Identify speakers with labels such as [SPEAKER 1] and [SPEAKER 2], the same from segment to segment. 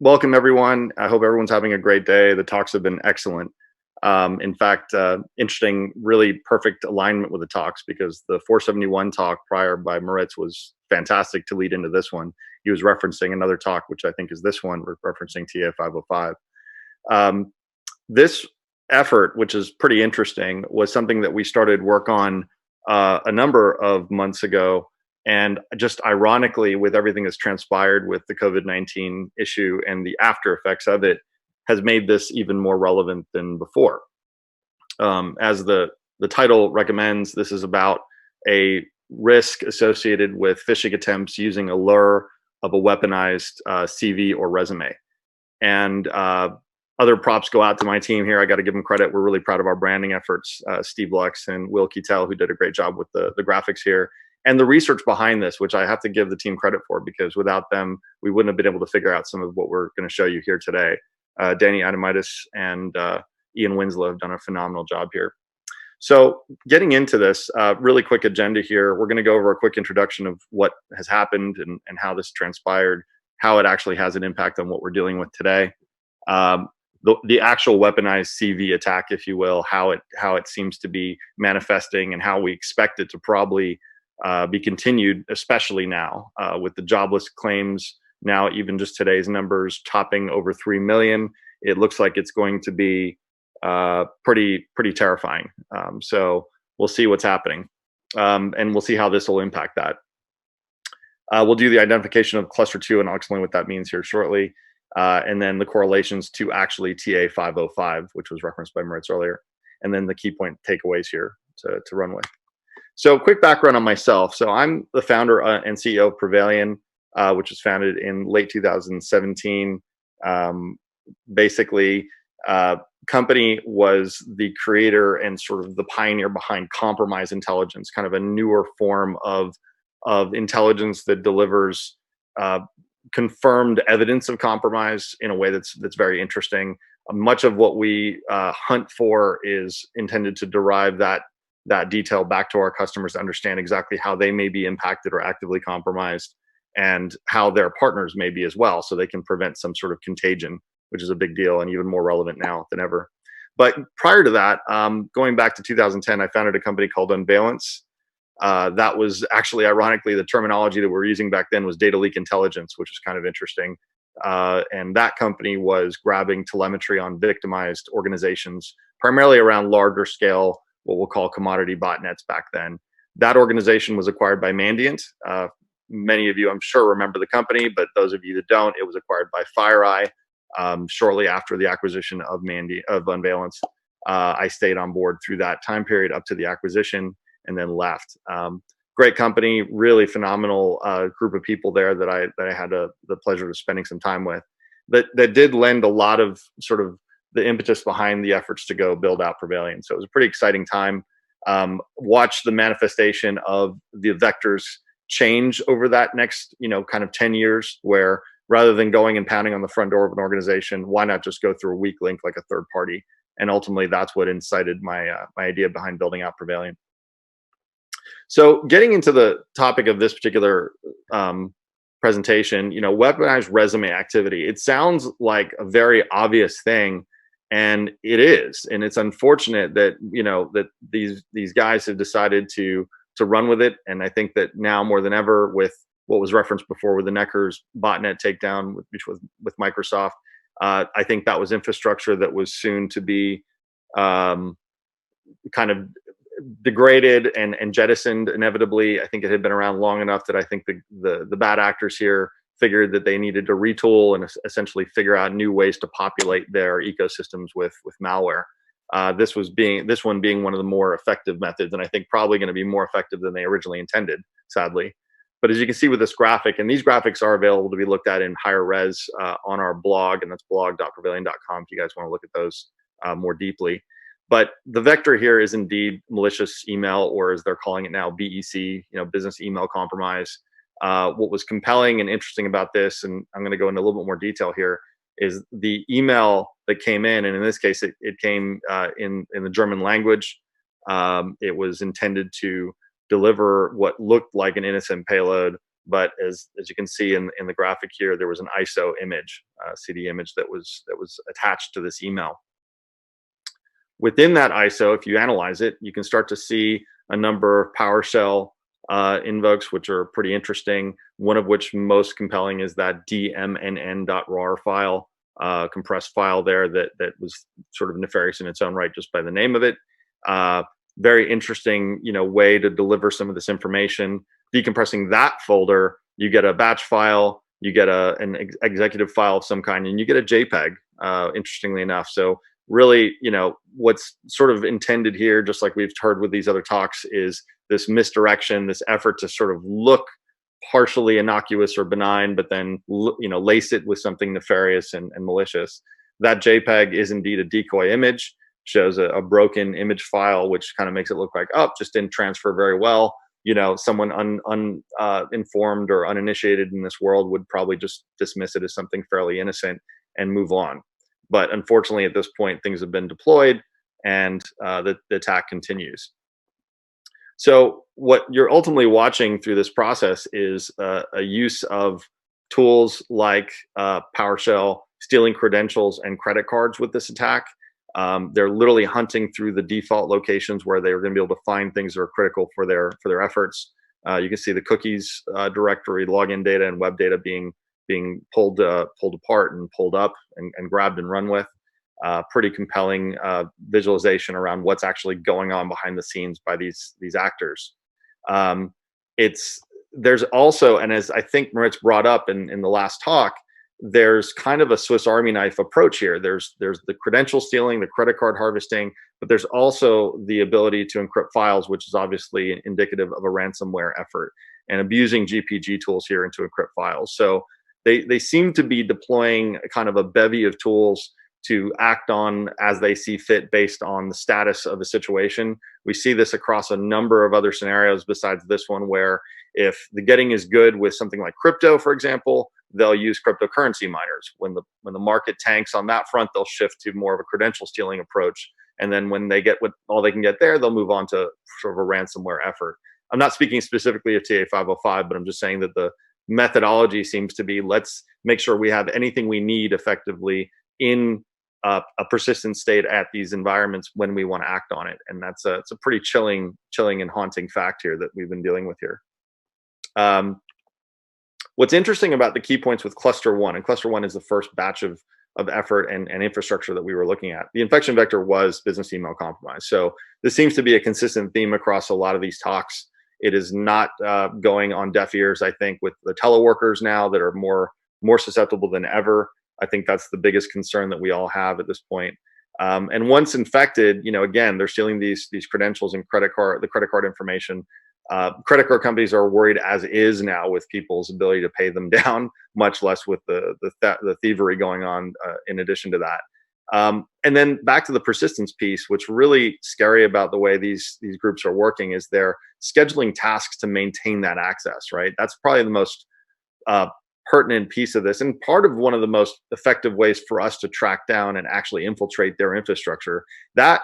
[SPEAKER 1] Welcome, everyone. I hope everyone's having a great day. The talks have been excellent. In fact, interesting, really perfect alignment with the talks because the 471 talk prior by Moritz was fantastic to lead into this one. He was referencing another talk, which I think is this one, referencing TA 505. This effort, which is pretty interesting, was something that we started work on a number of months ago. And just ironically, with everything that's transpired with the COVID-19 issue and the after effects of it, has made this even more relevant than before. As the title recommends, this is about a risk associated with phishing attempts using a lure of a weaponized CV or resume. And other props go out to my team here. I got to give them credit. We're really proud of our branding efforts. Steve Lux and Will Keitel, who did a great job with the graphics here. And the research behind this, which I have to give the team credit for, because without them, we wouldn't have been able to figure out some of what we're going to show you here today. Danny Adamitis and Ian Winslow have done a phenomenal job here. So getting into this, really quick agenda here. We're going to go over a quick introduction of what has happened and how this transpired, how it actually has an impact on what we're dealing with today. The actual weaponized CV attack, if you will, how it seems to be manifesting and how we expect it to probably be continued, especially now with the jobless claims. Now, even just today's numbers topping over 3 million, it looks like it's going to be pretty terrifying. So we'll see what's happening, and we'll see how this will impact that. We'll do the identification of cluster 2, and I'll explain what that means here shortly, and then the correlations to actually TA 505, which was referenced by Moritz earlier, and then the key point takeaways here to run with. So quick background on myself. So I'm the founder and CEO of Prevailion, which was founded in late 2017. Basically, company was the creator and sort of the pioneer behind compromise intelligence, kind of a newer form of intelligence that delivers confirmed evidence of compromise in a way that's very interesting. Much of what we hunt for is intended to derive that detail back to our customers to understand exactly how they may be impacted or actively compromised, and how their partners may be as well, so they can prevent some sort of contagion, which is a big deal and even more relevant now than ever. But prior to that, going back to 2010, I founded a company called Unvalence. That was actually, ironically, the terminology that we were using back then was data leak intelligence, which is kind of interesting. And that company was grabbing telemetry on victimized organizations, primarily around larger scale, what we'll call commodity botnets back then. That organization was acquired by Mandiant. Many of you, I'm sure, remember the company, but those of you that don't, it was acquired by FireEye shortly after the acquisition of Unvalence. I stayed on board through that time period up to the acquisition and then left. Great company, really phenomenal group of people there that I had the pleasure of spending some time with. That did lend a lot of sort of the impetus behind the efforts to go build out Prevailion. So it was a pretty exciting time. Watch the manifestation of the vectors change over that next, kind of 10 years, where rather than going and pounding on the front door of an organization, why not just go through a weak link like a third party? And ultimately, that's what incited my idea behind building out Prevailion. So getting into the topic of this particular presentation, weaponized resume activity. It sounds like a very obvious thing, and it is. And it's unfortunate that that these guys have decided to run with it. And I think that now more than ever, with what was referenced before with the Neckers botnet takedown with Microsoft, I think that was infrastructure that was soon to be kind of degraded and jettisoned inevitably. I think it had been around long enough that I think the bad actors here figured that they needed to retool and essentially figure out new ways to populate their ecosystems with malware. This one being one of the more effective methods, and I think probably going to be more effective than they originally intended, sadly. But as you can see with this graphic, and these graphics are available to be looked at in higher res on our blog, and that's blog.prevailion.com if you guys want to look at those more deeply. But the vector here is indeed malicious email, or as they're calling it now, BEC, business email compromise. What was compelling and interesting about this, and I'm going to go into a little bit more detail here, is the email that came in, and in this case, it came in the German language. It was intended to deliver what looked like an innocent payload, But as you can see in the graphic here, there was an ISO image, CD image that was attached to this email. Within that ISO, if you analyze it, you can start to see a number of PowerShell invokes, which are pretty interesting. One of which most compelling is that dmnn.rar file, compressed file there that was sort of nefarious in its own right just by the name of it. Very interesting, way to deliver some of this information. Decompressing that folder, you get a batch file, you get an executive file of some kind, and you get a JPEG. Interestingly enough, so really, what's sort of intended here, just like we've heard with these other talks, is this misdirection, this effort to sort of look partially innocuous or benign, but then lace it with something nefarious and malicious. That JPEG is indeed a decoy image, shows a broken image file, which kind of makes it look like, oh, just didn't transfer very well. Someone uninformed or uninitiated in this world would probably just dismiss it as something fairly innocent and move on. But unfortunately, at this point, things have been deployed, and the attack continues. So what you're ultimately watching through this process is a use of tools like PowerShell, stealing credentials and credit cards with this attack. They're literally hunting through the default locations where they are going to be able to find things that are critical for their efforts. You can see the cookies directory, login data, and web data being pulled apart and pulled up and grabbed and run with. Pretty compelling visualization around what's actually going on behind the scenes by these actors. There's also, and as I think Moritz brought up in the last talk, there's kind of a Swiss Army knife approach here. There's the credential stealing, the credit card harvesting, but there's also the ability to encrypt files, which is obviously indicative of a ransomware effort, and abusing GPG tools here to encrypt files. So they seem to be deploying kind of a bevy of tools to act on as they see fit based on the status of a situation. We see this across a number of other scenarios besides this one, where if the getting is good with something like crypto, for example, they'll use cryptocurrency miners. When the market tanks on that front, they'll shift to more of a credential stealing approach. And then when they get all they can get there, they'll move on to sort of a ransomware effort. I'm not speaking specifically of TA505, but I'm just saying that the methodology seems to be, let's make sure we have anything we need effectively in a persistent state at these environments when we want to act on it. And it's a pretty chilling and haunting fact here that we've been dealing with here. What's interesting about the key points with cluster one, and cluster one is the first batch of effort and infrastructure that we were looking at. The infection vector was business email compromise. So this seems to be a consistent theme across a lot of these talks. It is not going on deaf ears, I think, with the teleworkers now that are more susceptible than ever. I think that's the biggest concern that we all have at this point. And once infected, again, they're stealing these credentials and the credit card information. Credit card companies are worried as is now with people's ability to pay them down, much less with the thievery going on in addition to that. And then back to the persistence piece, what's really scary about the way these groups are working is they're scheduling tasks to maintain that access, right? That's probably the most pertinent piece of this, and part of one of the most effective ways for us to track down and actually infiltrate their infrastructure. That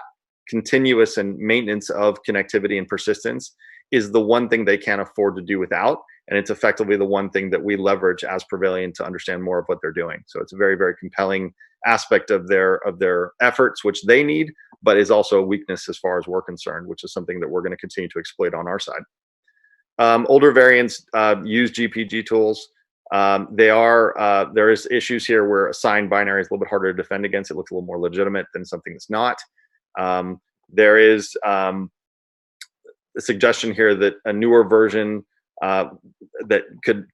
[SPEAKER 1] continuous and maintenance of connectivity and persistence is the one thing they can't afford to do without, and it's effectively the one thing that we leverage as Prevalient to understand more of what they're doing. So it's a very, very compelling aspect of their efforts, which they need, but is also a weakness as far as we're concerned, which is something that we're going to continue to exploit on our side. Older variants use GPG tools. There is issues here where assigned binary is a little bit harder to defend against. It looks a little more legitimate than something that's not. There is a suggestion here that a newer version that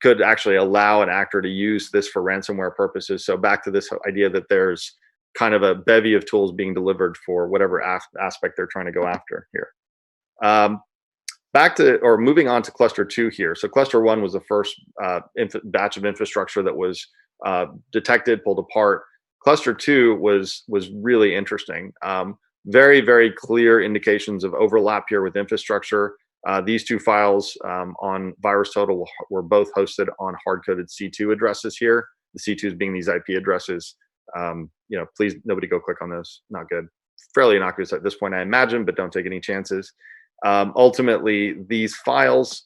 [SPEAKER 1] could actually allow an actor to use this for ransomware purposes. So back to this idea that there's kind of a bevy of tools being delivered for whatever aspect they're trying to go after here. Moving on to cluster 2 here. So cluster 1 was the first batch of infrastructure that was detected, pulled apart. Cluster 2 was really interesting. Very, very clear indications of overlap here with infrastructure. These two files on VirusTotal were both hosted on hard-coded C2 addresses here. The C2s being these IP addresses. Please, nobody go click on those. Not good. Fairly innocuous at this point, I imagine, but don't take any chances. Ultimately, these files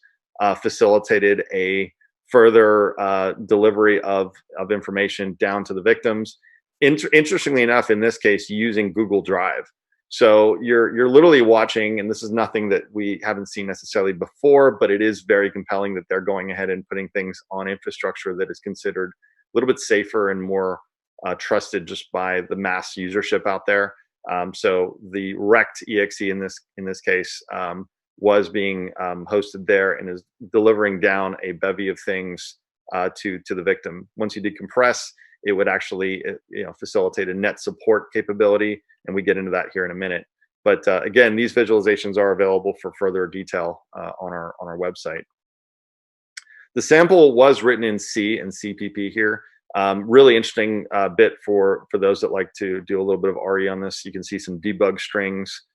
[SPEAKER 1] facilitated a further delivery of information down to the victims. Interestingly enough, in this case, using Google Drive. So you're literally watching, and this is nothing that we haven't seen necessarily before, but it is very compelling that they're going ahead and putting things on infrastructure that is considered a little bit safer and more trusted just by the mass usership out there. So the wrecked exe in this case was being hosted there and is delivering down a bevy of things to the victim. Once you decompress, it would actually facilitate a net support capability, and we get into that here in a minute. But again, these visualizations are available for further detail on our website. The sample was written in C and Ccpp here. Really interesting bit for those that like to do a little bit of RE on this. You can see some debug strings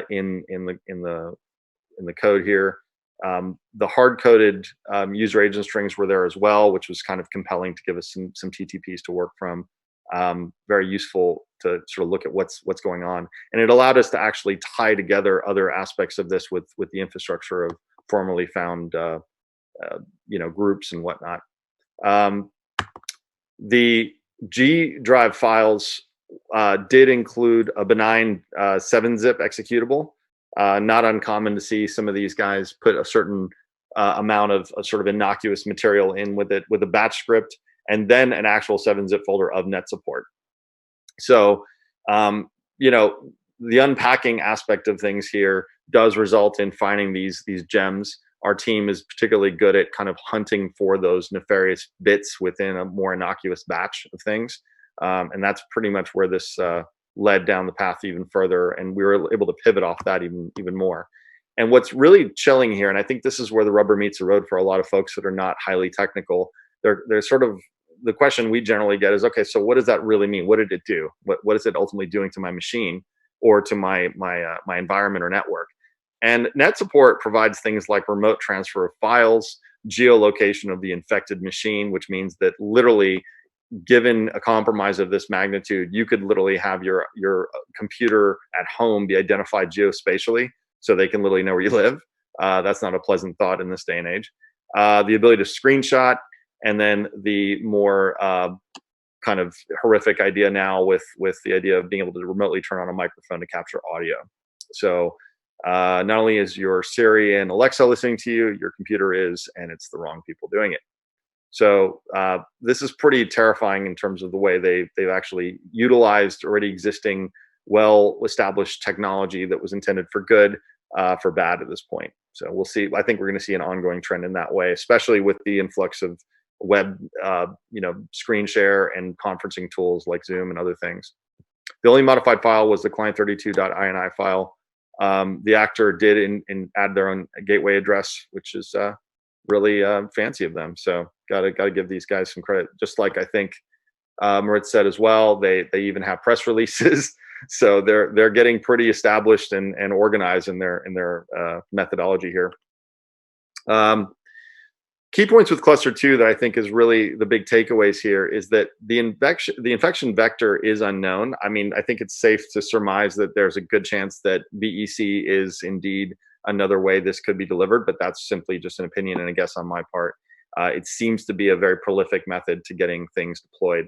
[SPEAKER 1] in the code here. The hard-coded user agent strings were there as well, which was kind of compelling to give us some TTPs to work from. Very useful to sort of look at what's going on, and it allowed us to actually tie together other aspects of this with the infrastructure of formerly found groups and whatnot. The GDrive files did include a benign 7-zip executable. Not uncommon to see some of these guys put a certain amount of sort of innocuous material in with it, with a batch script, and then an actual 7-zip folder of net support. So, the unpacking aspect of things here does result in finding these gems. Our team is particularly good at kind of hunting for those nefarious bits within a more innocuous batch of things. And that's pretty much where this led down the path even further, and we were able to pivot off that even more. And what's really chilling here, and I think this is where the rubber meets the road for a lot of folks that are not highly technical, they're sort of, the question we generally get is, okay, so what does that really mean? What did it do? What is it ultimately doing to my machine or to my environment or network? And net support provides things like remote transfer of files, geolocation of the infected machine, which means that literally, given a compromise of this magnitude, you could literally have your computer at home be identified geospatially, so they can literally know where you live. That's not a pleasant thought in this day and age. The ability to screenshot, and then the more kind of horrific idea now with the idea of being able to remotely turn on a microphone to capture audio. So not only is your Siri and Alexa listening to you, your computer is, and it's the wrong people doing it. So this is pretty terrifying in terms of the way they've actually utilized already existing, well-established technology that was intended for good, for bad at this point. So we'll see. I think we're going to see an ongoing trend in that way, especially with the influx of web, screen share and conferencing tools like Zoom and other things. The only modified file was the client32.ini file. The actor did add their own gateway address, which is really fancy of them. So gotta give these guys some credit. Just like I think Moritz said as well, they even have press releases. So they're getting pretty established and organized in their methodology here. Key points with cluster 2 that I think is really the big takeaways here is that the infection vector is unknown. I mean, I think it's safe to surmise that there's a good chance that VEC is indeed another way this could be delivered, but that's simply just an opinion and a guess on my part. It seems to be a very prolific method to getting things deployed.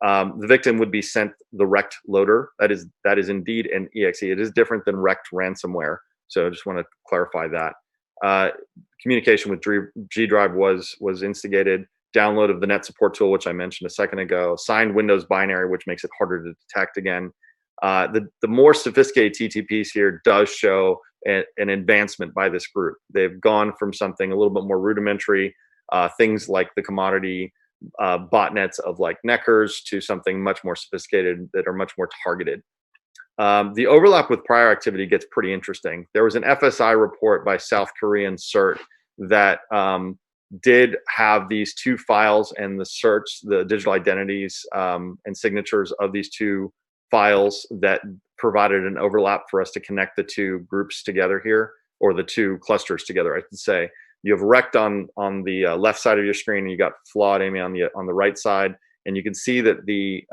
[SPEAKER 1] The victim would be sent the wrecked loader. That is indeed an exe. It is different than wrecked ransomware. So I just want to clarify that. Communication with GDrive was instigated. Download of the net support tool, which I mentioned a second ago. Signed Windows binary, which makes it harder to detect again. The more sophisticated TTPs here does show an advancement by this group. They've gone from something a little bit more rudimentary, things like the commodity botnets of like Neckers, to something much more sophisticated that are much more targeted. The overlap with prior activity gets pretty interesting. There was an FSI report by South Korean CERT that did have these two files and the digital identities and signatures of these two files that provided an overlap for us to connect the two groups together here, or the two clusters together, I should say. You have wrecked on the left side of your screen, and you got flawed Amy on the right side, and you can see that the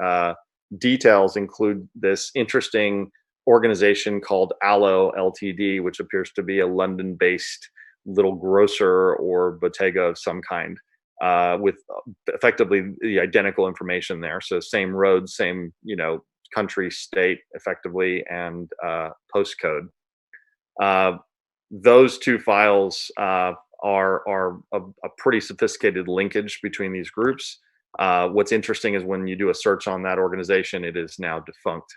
[SPEAKER 1] details include this interesting organization called Allo Ltd, which appears to be a London-based little grocer or bottega of some kind. with effectively the identical information there. So same road, same country, state, effectively, and postcode. Those two files are a pretty sophisticated linkage between these groups. What's interesting is when you do a search on that organization, it is now defunct,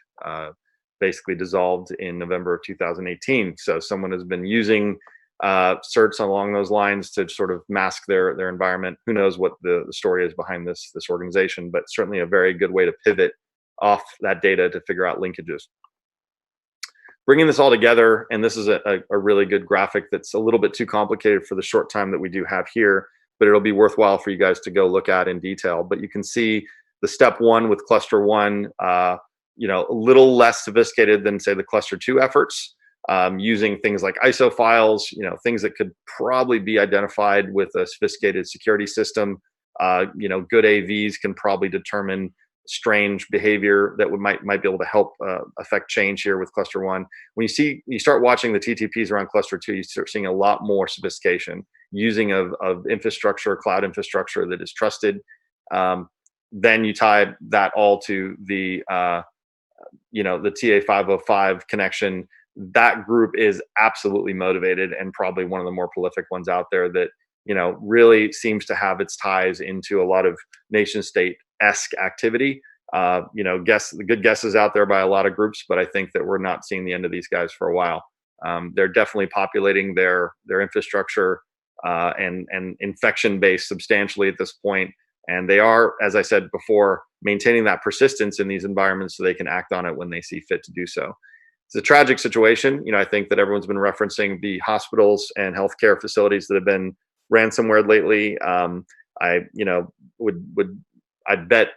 [SPEAKER 1] basically dissolved in November of 2018. So someone has been using certs along those lines to sort of mask their environment. Who knows what the story is behind this organization, but certainly a very good way to pivot off that data to figure out linkages. Bringing this all together, and this is a really good graphic that's a little bit too complicated for the short time that we do have here, but it'll be worthwhile for you guys to go look at in detail. But you can see the step one with cluster one, a little less sophisticated than, say, the cluster two efforts, using things like ISO files, things that could probably be identified with a sophisticated security system. Good AVs can probably determine strange behavior that might be able to help affect change here with cluster one. When you start watching the TTPs around cluster two, you start seeing a lot more sophistication, using of infrastructure, cloud infrastructure that is trusted. Then you tie that all to the TA505 connection. That group is absolutely motivated and probably one of the more prolific ones out there that really seems to have its ties into a lot of nation state-esque activity. The good guesses out there by a lot of groups, but I think that we're not seeing the end of these guys for a while. They're definitely populating their infrastructure and infection base substantially at this point. And they are, as I said before, maintaining that persistence in these environments so they can act on it when they see fit to do so. It's a tragic situation. I think that everyone's been referencing the hospitals and healthcare facilities that have been ransomware lately. I'd bet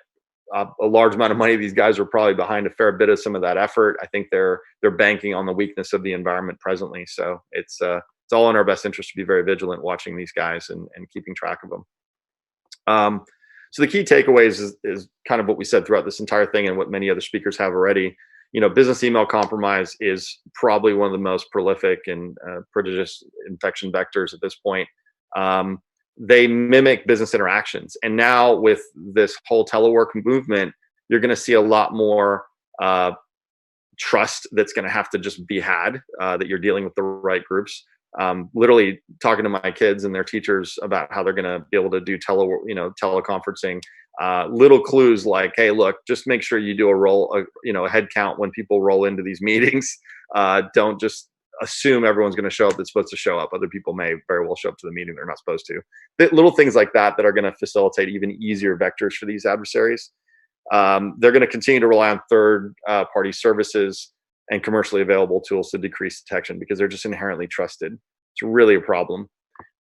[SPEAKER 1] a large amount of money these guys are probably behind a fair bit of some of that effort. I think they're banking on the weakness of the environment presently. So it's all in our best interest to be very vigilant watching these guys and keeping track of them. So the key takeaways is kind of what we said throughout this entire thing and what many other speakers have already. Business email compromise is probably one of the most prolific and prodigious infection vectors at this point. They mimic business interactions. And now with this whole telework movement, you're going to see a lot more trust that's going to have to just be had, that you're dealing with the right groups. Literally talking to my kids and their teachers about how they're going to be able to do teleconferencing. Little clues like, hey, look, just make sure you do a head count when people roll into these meetings. Don't just assume everyone's going to show up that's supposed to show up. Other people may very well show up to the meeting they're not supposed to. Little things like that are going to facilitate even easier vectors for these adversaries. They're going to continue to rely on third-party services and commercially available tools to decrease detection because they're just inherently trusted. It's really a problem.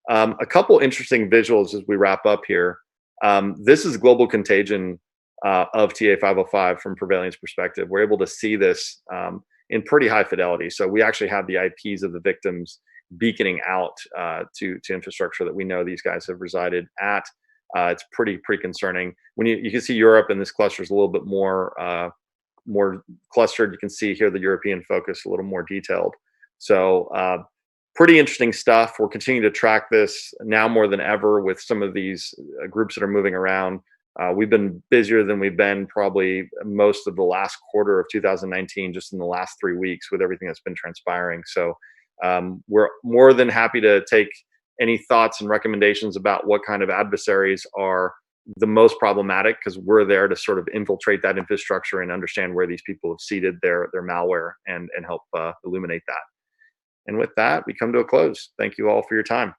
[SPEAKER 1] A couple interesting visuals as we wrap up here. This is global contagion of TA505 from Prevalence perspective. We're able to see this in pretty high fidelity. So we actually have the IPs of the victims beaconing out to infrastructure that we know these guys have resided at. It's pretty concerning. When you can see Europe, and this cluster is a little bit more clustered. You can see here the European focus a little more detailed. So pretty interesting stuff. We're continuing to track this now more than ever with some of these groups that are moving around. We've been busier than we've been probably most of the last quarter of 2019, just in the last 3 weeks with everything that's been transpiring. So we're more than happy to take any thoughts and recommendations about what kind of adversaries are the most problematic, because we're there to sort of infiltrate that infrastructure and understand where these people have seeded their malware and help illuminate that. And with that, we come to a close. Thank you all for your time.